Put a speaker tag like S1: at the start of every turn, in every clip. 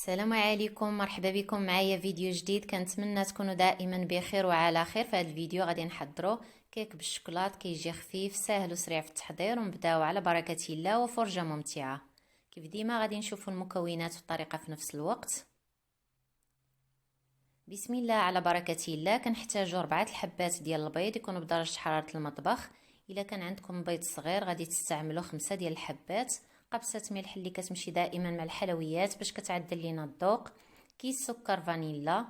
S1: السلام عليكم، مرحبا بكم معايا فيديو جديد. كنتمنى تكونوا دائما بخير وعلى خير. في هذا الفيديو غادي نحضروا كيك بالشوكولات، كيجي خفيف سهل وسريع في التحضير، ونبداو على بركه الله وفرجه ممتعه. كيف ديما غادي نشوفوا المكونات والطريقه في نفس الوقت. بسم الله على بركه الله. كنحتاجوا 4 الحبات ديال البيض يكونوا بدرجه حراره المطبخ. الا كان عندكم بيض صغير غادي تستعملوا 5 ديال الحبات. قبصه ملح اللي كتمشي دائما مع الحلويات باش كتعدل لينا الذوق. كيس سكر فانيلا،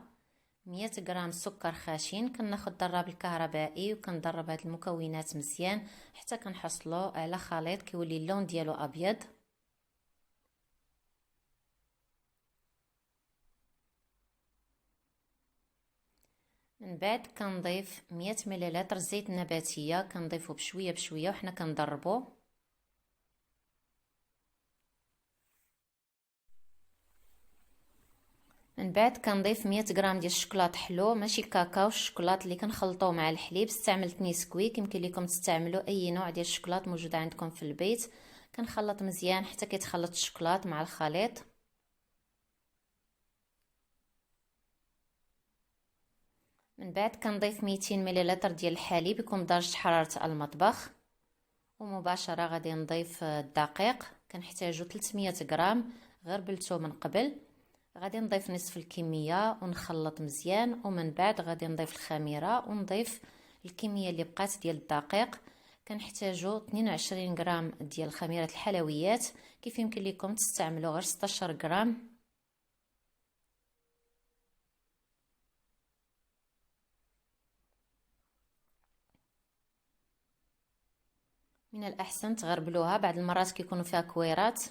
S1: 100 غرام سكر خاشن. كناخذ ضراب الكهربائي وكنضرب هاد المكونات مزيان حتى كنحصلوا على خليط كيولي اللون ديالو ابيض. من بعد كنضيف 100 ملل زيت نباتيه، كنضيفو بشويه بشويه وحنا كنضربو. من بعد كنضيف 100 غرام ديال الشوكولاط حلو، ماشي كاكاو، الشوكولاط اللي كنخلطوه مع الحليب. استعملت نيسكويك، يمكن لكم تستعملوا اي نوع ديال الشوكولاط موجود عندكم في البيت. كنخلط مزيان حتى كيتخلط الشوكولاط مع الخليط. من بعد كنضيف 200 ملل ديال الحليب يكون بدرجه حراره المطبخ، ومباشره غادي نضيف الدقيق. كنحتاجو 300 غرام، غربلته من قبل. غادي نضيف نصف الكميه ونخلط مزيان، ومن بعد غادي نضيف الخميره ونضيف الكميه اللي بقات ديال الدقيق. كنحتاجو 22 غرام ديال خميره الحلويات، كيف يمكن لكم تستعملوا غير 16 غرام. من الأحسن تغربلوها، بعض المرات كيكونوا فيها كويرات.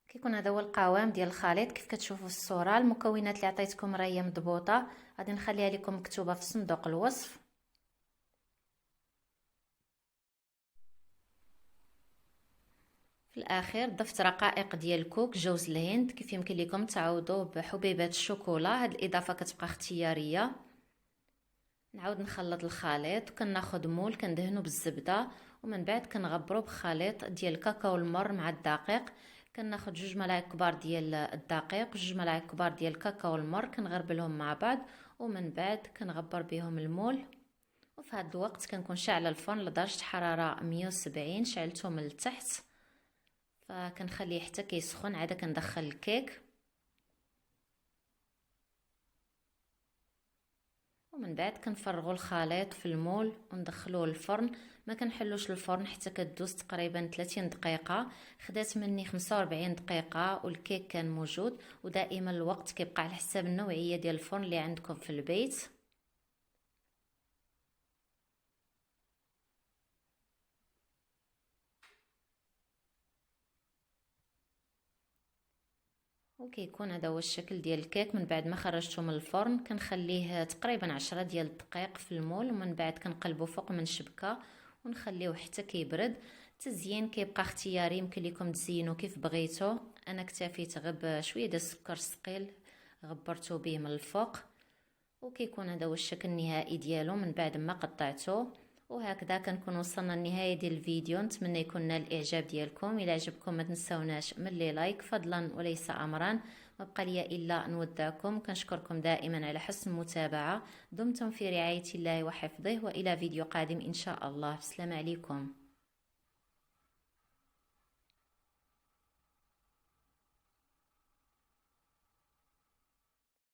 S1: كيكون هذا هو القوام ديال الخليط كيف كتشوفوا في الصوره. المكونات اللي عطيتكم راهي مضبوطه، غادي نخليها لكم مكتوبه في صندوق الوصف. في الاخير ضفت رقائق ديال الكوك، جوز الهند، كيف يمكن لكم تعوضوا بحبيبات الشوكولا. هاد الاضافه كتبقى اختياريه. نعاود نخلط الخليط، وكناخذ مول كندهنو بالزبده، ومن بعد كنغبرو بخليط ديال الكاكاو المر مع الدقيق. كناخذ 2 ملاعق كبار ديال الدقيق و2 ملاعق كبار ديال الكاكاو المر، كنغربلهم مع بعض، ومن بعد كنغبر بهم المول. وفي هذا الوقت كنكون شاعله الفرن لدرجه حراره 170، شعلته من التحت، فكنخليه حتى كيسخن. عاد كندخل الكيك، ومن بعد كنفرغوا الخليط في المول وندخلوه للفرن. ما كنحلوش الفرن حتى كدوز تقريبا 30 دقيقه. خدات مني 45 دقيقه والكيك كان موجود. ودائما الوقت كيبقى على حساب النوعيه ديال الفرن اللي عندكم في البيت. وكيكون هذا هو الشكل ديال الكيك. من بعد ما خرجته من الفرن كنخليه تقريبا 10 ديال الدقائق في المول، ومن بعد كنقلبه فوق من شبكه ونخليه حتى كيبرد. التزيين كيبقى اختياري، يمكن لكم تزينوا كيف بغيتوا. انا اكتفيت غير بشويه ديال السكر ثقيل غبرته به من الفوق. وكيكون هذا هو الشكل النهائي ديالو من بعد ما قطعته. وهكذا كنكون وصلنا لنهايه ديال الفيديو. نتمنى يكون نال الاعجاب ديالكم. الى عجبكم ما تنساوناش من لي لايك فضلا وليس امرا. ما بقى لي الا نودعكم. كنشكركم دائما على حسن المتابعه. دمتم في رعايه الله وحفظه، والى فيديو قادم ان شاء الله. السلام عليكم.